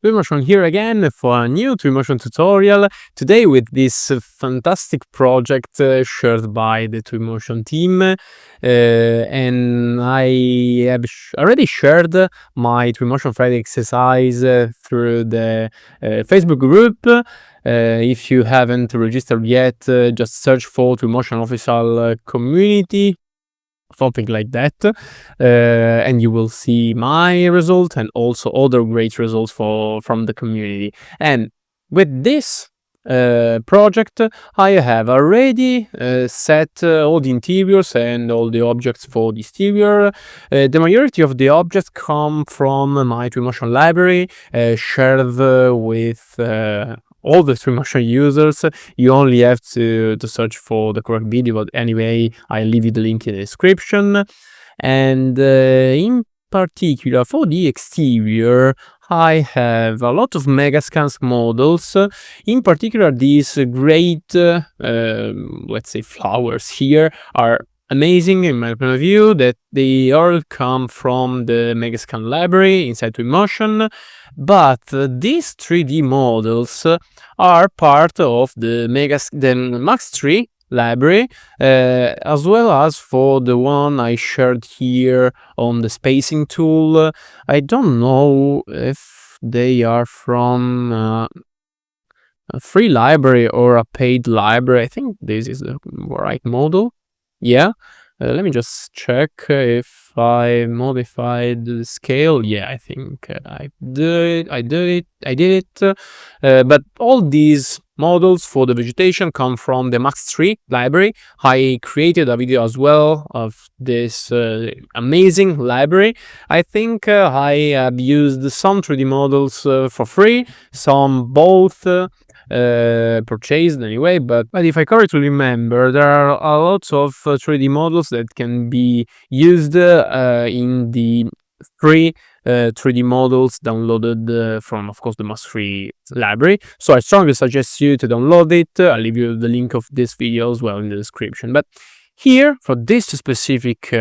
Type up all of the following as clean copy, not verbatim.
Twinmotion here again for a new Twinmotion tutorial. Today with this fantastic project shared by the Twinmotion team. And I have already shared my Twinmotion Friday exercise through the Facebook group. If you haven't registered yet, just search for Twinmotion official community, something like that, and you will see my result and also other great results from the community. And with this project, I have already set all the interiors and all the objects for the exterior. The majority of the objects come from my Twinmotion library, shared with all the Twinmotion users. You only have to search for the correct video, but anyway, I'll leave you the link in the description. And in particular, for the exterior, I have a lot of Megascans models. In particular, these great, let's say, flowers here are amazing in my point of view, that they all come from the Megascan library inside Twinmotion, but these 3D models are part of the Max 3 library, as well as for the one I shared here on the spacing tool. I don't know if they are from a free library or a paid library. I think this is the right model. Yeah, let me just check if I modified the scale. Yeah, I think I did it. But all these models for the vegetation come from the Max 3 library. I created a video as well of this amazing library. I think I have used some 3D models for free, some both purchased anyway, but if I correctly remember, there are a lot of 3D models that can be used in the free 3D models downloaded from, of course, the Max 3 library. So I strongly suggest you to download it. I'll leave you the link of this video as well in the description. But here, for this specific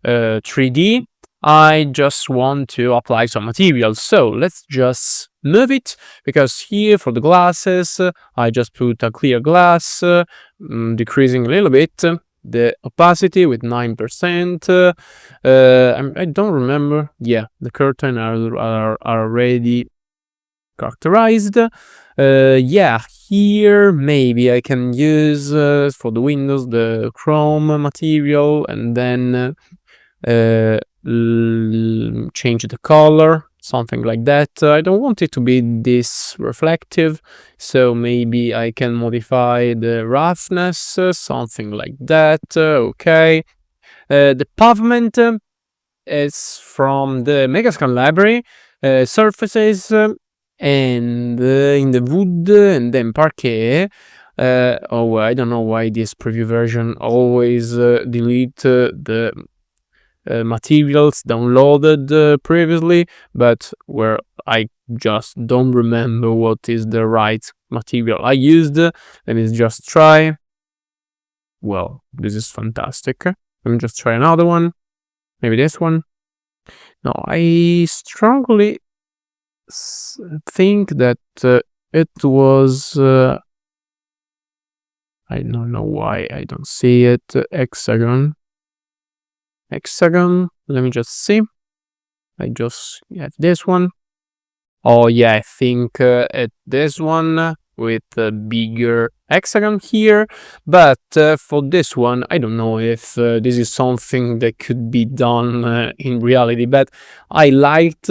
3D, I just want to apply some material. So let's just move it, because here for the glasses, I just put a clear glass, decreasing a little bit the opacity with 9%. I don't remember. Yeah, the curtain are already characterized. Yeah, here maybe I can use for the windows the chrome material, and then change the color, something like that. I don't want it to be this reflective, so maybe I can modify the roughness, something like that. Okay. The pavement is from the Megascan library, surfaces, and in the wood, and then parquet. Oh, I don't know why this preview version always delete the materials downloaded previously, but where I just don't remember what is the right material I used. Let me just try. Well, this is fantastic. Let me just try another one. Maybe this one. No, I strongly think that it was I don't know why I don't see it. Hexagon. Let me just see. I just have this one. Oh yeah, I think this one with a bigger hexagon here. But for this one, I don't know if this is something that could be done in reality, but I liked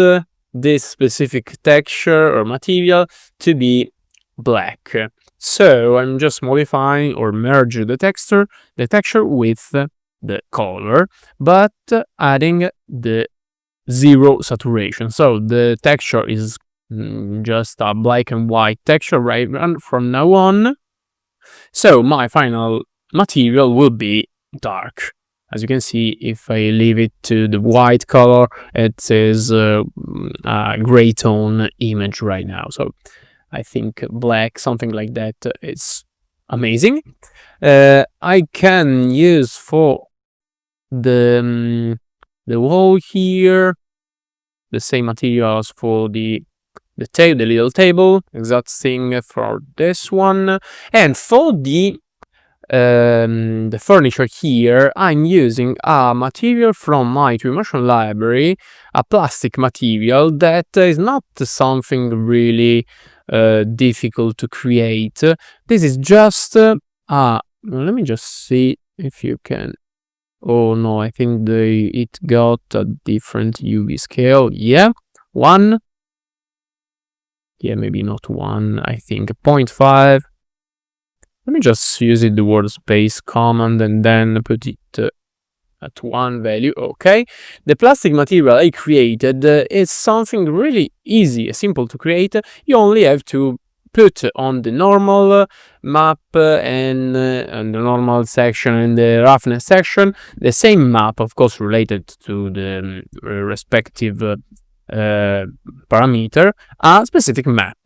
this specific texture or material to be black. So I'm just modifying or merge the texture with the color, but adding the zero saturation. So the texture is just a black and white texture right from now on. So my final material will be dark. As you can see, if I leave it to the white color, it is a gray tone image right now. So I think black, something like that, is amazing. I can use for the wall here the same material as for the the little table, exact thing for this one. And for the furniture here, I'm using a material from my Twinmotion library, a plastic material that is not something really difficult to create. This is just let me just see if you can. Oh no, I think it got a different UV scale. Yeah, 1. Yeah, maybe not 1. I think 0.5. Let me just use the word space command and then put it at 1 value. Okay. The plastic material I created is something really easy, simple to create. You only have to put on the normal map and the normal section and the roughness section the same map, of course, related to the respective parameter, a specific map.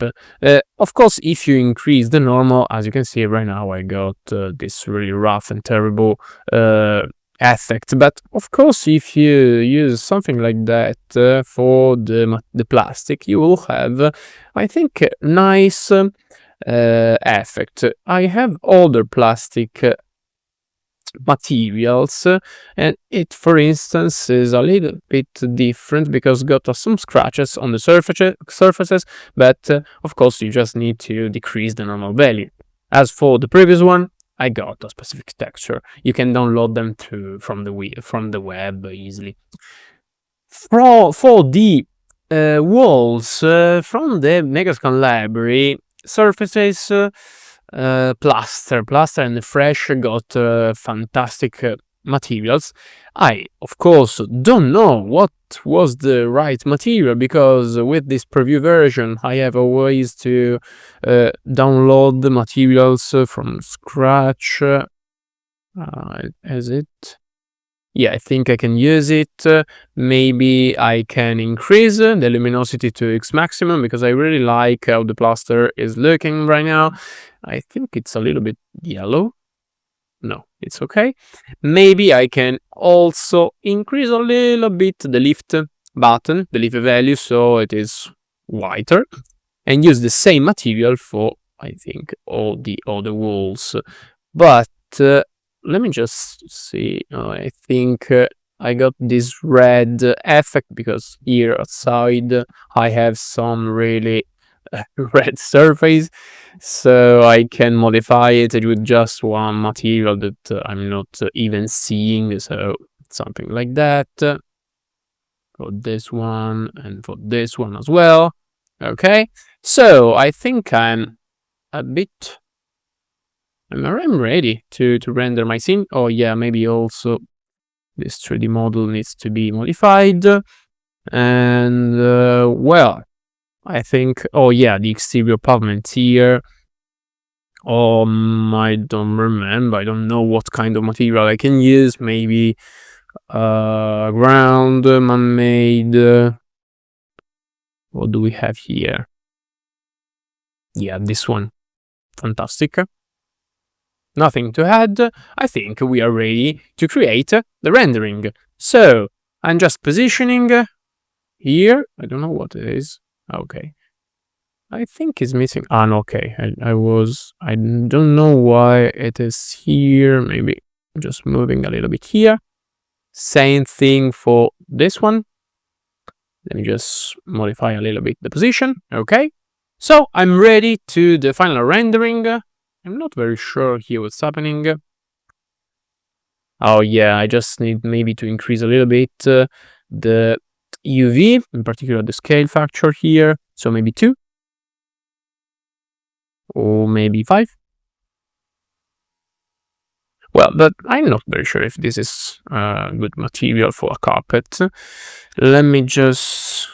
Of course, if you increase the normal, as you can see right now, I got this really rough and terrible effect. But of course, if you use something like that for the plastic, you will have, I think, nice effect. I have older plastic materials, and it, for instance, is a little bit different because got some scratches on the surfaces, but of course you just need to decrease the normal value. As for the previous one, I got a specific texture. You can download them from the web easily. For the walls from the Megascan library, surfaces, plaster and fresh got fantastic materials. I, of course, don't know what was the right material because with this preview version I have always to download the materials from scratch. Is it? Yeah, I think I can use it. Maybe I can increase the luminosity to X maximum because I really like how the plaster is looking right now. I think it's a little bit yellow. No, it's okay. Maybe I can also increase a little bit the lift button, the lift value, so it is whiter, and use the same material for, I think, all the other walls. But let me just see. I think I got this red effect because here outside I have some really red surface, so I can modify it with just one material that I'm not even seeing, so something like that for this one and for this one as well. Okay, so I think I'm ready to render my scene. Oh yeah, maybe also this 3D model needs to be modified. And well, I think, oh yeah, the exterior pavement here. I don't remember. I don't know what kind of material I can use. Maybe ground, man-made. What do we have here? Yeah, this one. Fantastic. Nothing to add. I think we are ready to create the rendering. So I'm just positioning here. I don't know what it is. Okay. I think it's missing. No, okay. I don't know why it is here. Maybe just moving a little bit here. Same thing for this one. Let me just modify a little bit the position. Okay. So I'm ready to the final rendering. I'm not very sure here what's happening. Oh yeah, I just need maybe to increase a little bit the UV, in particular the scale factor here. So maybe 2. Or maybe 5. Well, but I'm not very sure if this is good material for a carpet. Let me just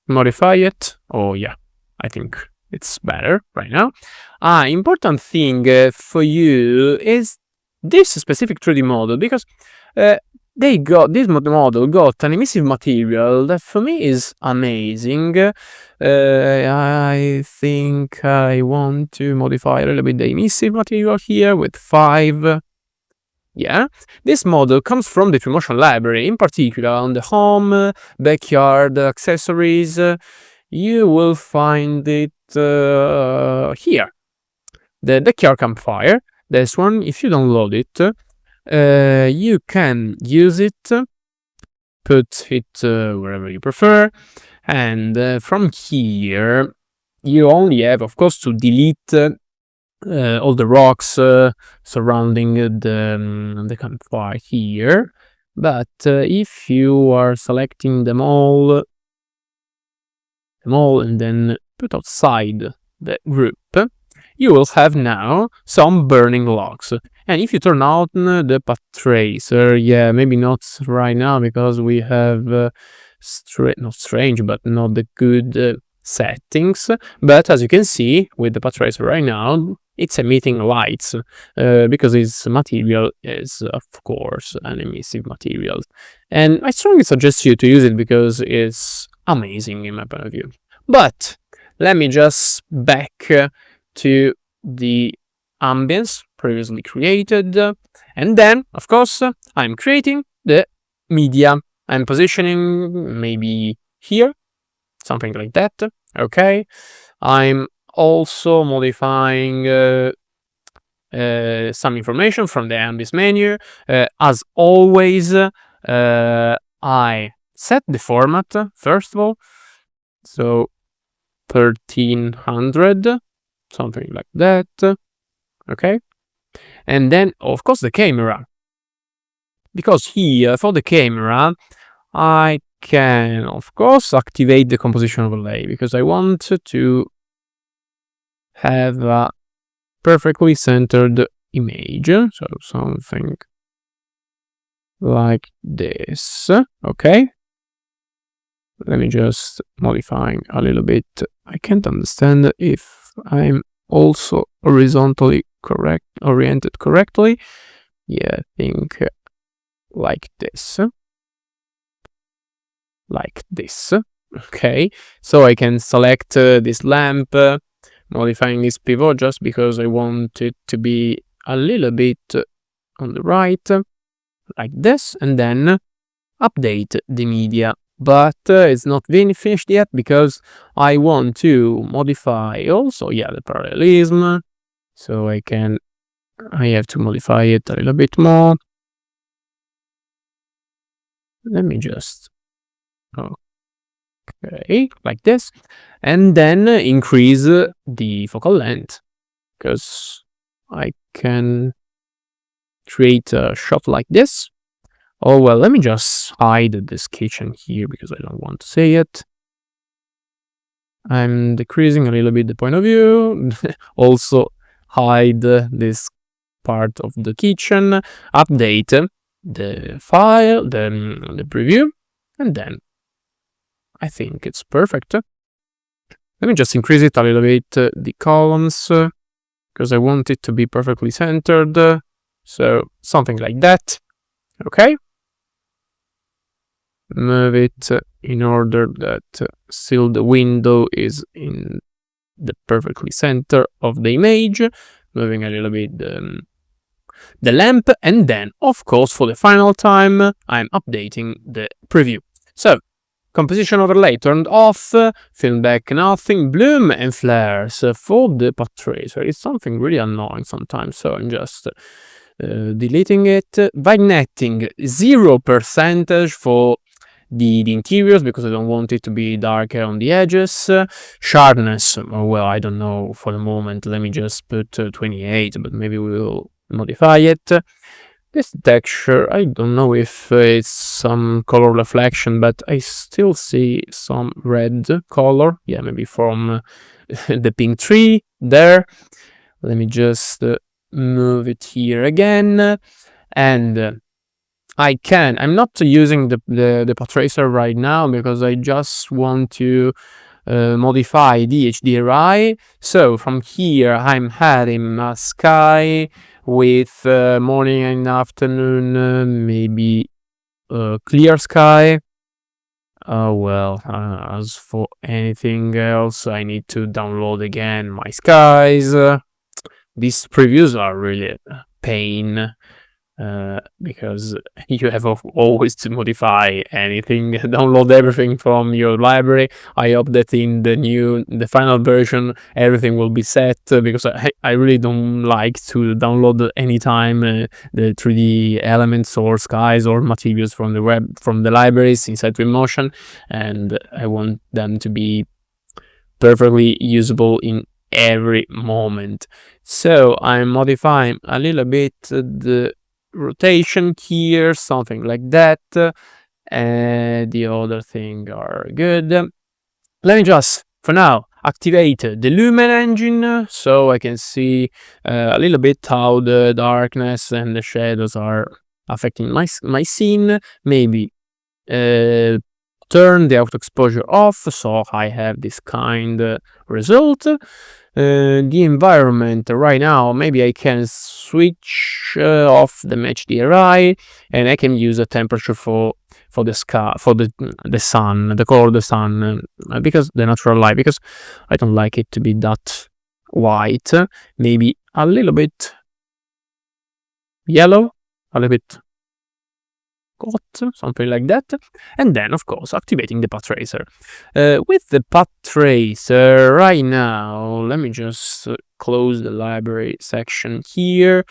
modify it. Oh yeah, I think it's better right now. Important thing for you is this specific 3D model, because this model got an emissive material that for me is amazing. I think I want to modify a little bit the emissive material here with 5. Yeah, this model comes from the Twinmotion library, in particular on the home, backyard, accessories. you will find it here. The Cure Campfire. This one, if you download it, you can use it, put it wherever you prefer, and from here you only have, of course, to delete all the rocks surrounding the campfire here. But if you are selecting them all and then put outside the group, you will have now some burning logs. And if you turn on the path tracer, yeah, maybe not right now because we have not strange, but not the good settings. But as you can see with the path tracer right now, it's emitting lights because its material is, of course, an emissive material. And I strongly suggest you to use it because it's amazing in my point of view. But let me just back to the ambience previously created, and then, of course, I'm creating the media. I'm positioning maybe here, something like that. Okay, I'm also modifying some information from the ambience menu. As always, I set the format first of all, so 1300, something like that. Okay, and then of course the camera, because here for the camera I can of course activate the composition overlay because I want to have a perfectly centered image, so something like this. Okay, let me just modifying a little bit. I can't understand if I'm also horizontally oriented correctly. Yeah, I think like this. Like this. Okay, so I can select this lamp, modifying this pivot just because I want it to be a little bit on the right, like this, and then update the media. But it's not finished yet because I want to modify also, the parallelism. So I have to modify it a little bit more. Let me just, okay, like this. And then increase the focal length because I can create a shot like this. Oh, well, let me just hide this kitchen here because I don't want to see it. I'm decreasing a little bit the point of view. Also hide this part of the kitchen. Update the file, the preview, and then I think it's perfect. Let me just increase it a little bit, the columns, because I want it to be perfectly centered. So something like that. Okay. Move it in order that still the window is in the perfectly center of the image, moving a little bit the lamp, and then of course for the final time I'm updating the preview. So composition overlay turned off, film back nothing, bloom and flares for the path tracer. It's something really annoying sometimes, so I'm just deleting it. Vignetting 0% for the interiors because I don't want it to be darker on the edges. Sharpness, well, I don't know for the moment. Let me just put 28, but maybe we will modify it. This texture, I don't know if it's some color reflection, but I still see some red color. Yeah, maybe from the pink tree there. Let me just move it here again. And I'm not using the path tracer right now because I just want to modify the HDRI. So from here I'm adding a sky with morning and afternoon, maybe clear sky. Oh well, as for anything else, I need to download again my skies. These previews are really a pain. because you have always to modify anything, download everything from your library. I hope that in the final version, everything will be set, because I really don't like to download anytime the 3D elements or skies or materials from the web, from the libraries inside Twinmotion, and I want them to be perfectly usable in every moment. So I'm modifying a little bit the rotation here, something like that, and the other thing are good. Let me just, for now, activate the Lumen engine, so I can see a little bit how the darkness and the shadows are affecting my scene. Maybe turn the auto exposure off, so I have this kind result. The environment right now, maybe I can switch off the match DRI, and I can use a temperature for the sky, for the sun, the color of the sun, because the natural light, because I don't like it to be that white. Maybe a little bit yellow, a little bit something like that. And then, of course, activating the path tracer. With the path tracer right now, let me just close the library section here.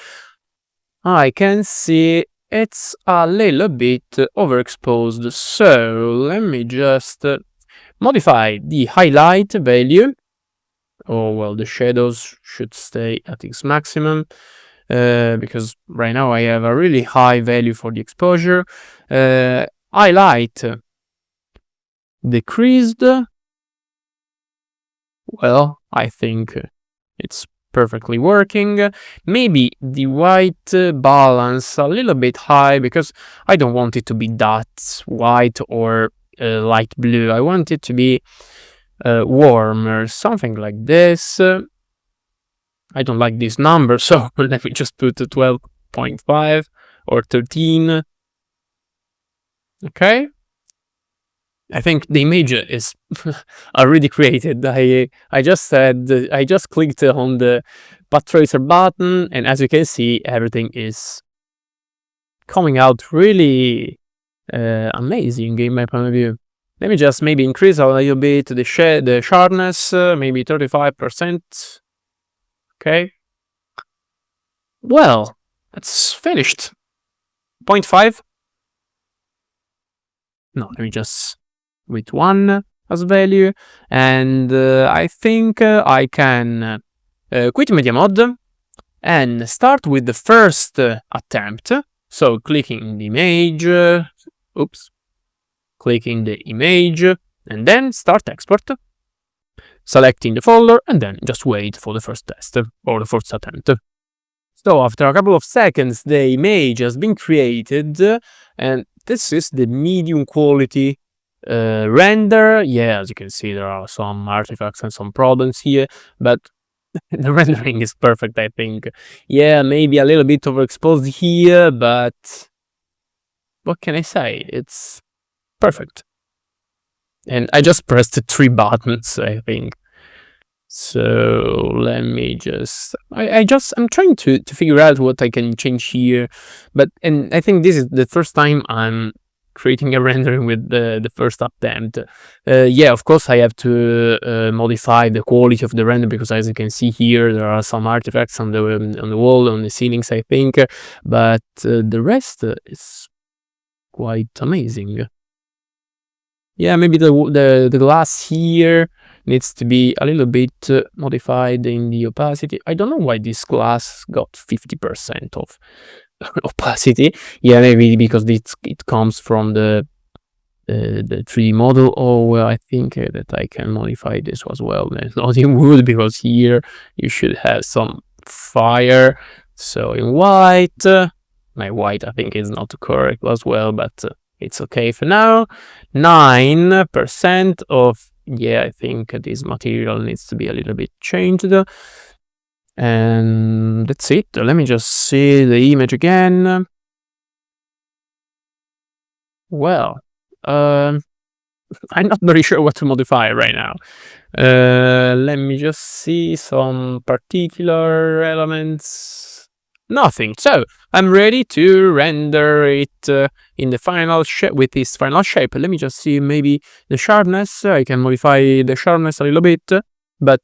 I can see it's a little bit overexposed, so let me just modify the highlight value. Oh well, the shadows should stay at its maximum, because right now I have a really high value for the exposure. Highlight decreased. Well, I think it's perfectly working. Maybe the white balance a little bit high, because I don't want it to be that white or light blue. I want it to be warmer, something like this. I don't like this number, so let me just put 12.5 or 13. Okay. I think the image is already created. I just clicked on the path tracer button, and as you can see, everything is coming out really amazing in my point of view. Let me just maybe increase a little bit the sharpness, maybe 35%. Okay. Well, that's finished. 0.5. No, let me just with 1 as value, and I think I can quit media mode and start with the first attempt. So clicking the image, clicking the image, and then start export, selecting the folder, and then just wait for the first test or the first attempt. So after a couple of seconds, the image has been created, and this is the medium quality render. Yeah, as you can see, there are some artifacts and some problems here, but the rendering is perfect, I think. Yeah, maybe a little bit overexposed here, but what can I say? It's perfect. And I just pressed 3 buttons, I think. So let me just, I'm trying to figure out what I can change here, and I think this is the first time I'm creating a rendering with the first attempt. Yeah, of course I have to modify the quality of the render, because as you can see here, there are some artifacts on the wall, on the ceilings, I think, but the rest is quite amazing. Yeah, maybe the glass here needs to be a little bit modified in the opacity. I don't know why this glass got 50% of opacity. Yeah, maybe because it comes from the 3D model. Oh, well, I think that I can modify this as well. Not in wood, because here you should have some fire. So in white, my white I think is not correct as well, but it's okay for now. 9% of, yeah, I think this material needs to be a little bit changed. And that's it. Let me just see the image again. Well, I'm not very sure what to modify right now. Let me just see some particular elements. nothing. So I'm ready to render it in the final shape, with this final shape. Let me just see maybe the sharpness. I can modify the sharpness a little bit, but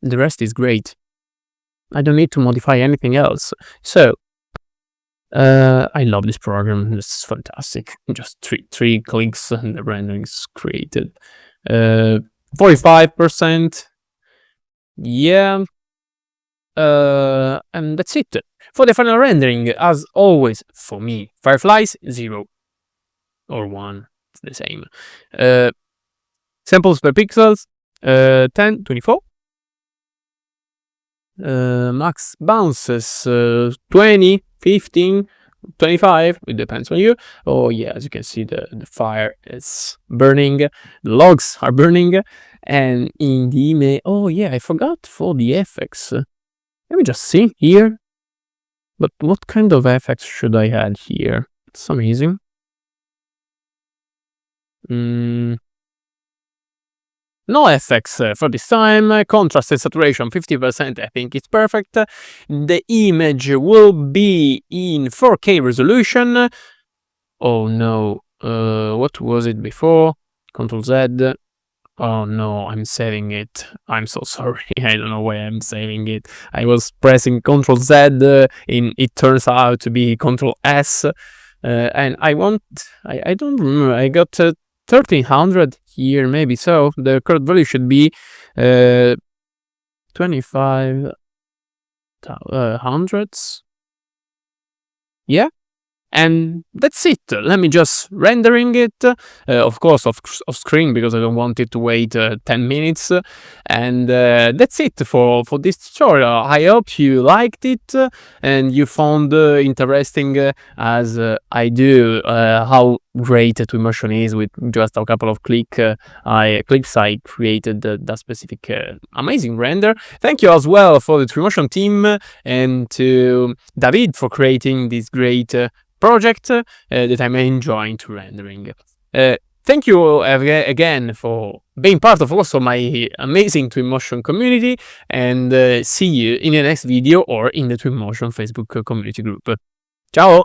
the rest is great. I don't need to modify anything else. So I love this program. It's fantastic. Just three clicks and the rendering is created. 45%. Yeah. And that's it. For the final rendering, as always, for me, fireflies 0 or 1. It's the same. Samples per pixels 10, 24. Max bounces 20, 15, 25. It depends on you. Oh yeah, as you can see, the fire is burning, the logs are burning, and in the image, oh yeah, I forgot for the effects. Let me just see here. But what kind of effects should I add here? It's amazing. No effects for this time. Contrast and saturation 50%. I think it's perfect. The image will be in 4K resolution. Oh no. What was it before? Ctrl Z. Oh no, I'm saving it. I'm so sorry. I don't know why I'm saving it. I was pressing Ctrl Z and it turns out to be Ctrl S. And I don't remember. I got 1300 here, maybe. So the current value should be 25 hundreds. Yeah. And that's it. Let me just rendering it, of course off screen, because I don't want it to wait 10 minutes. And that's it for this tutorial. I hope you liked it and you found interesting, as I do, how great Twinmotion is. With just a couple of clicks I created that specific amazing render. Thank you as well for the Twinmotion team and to David for creating this great project that I'm enjoying to rendering. Thank you again for being part of also my amazing Twinmotion community, and see you in the next video or in the Twinmotion Facebook community group. Ciao!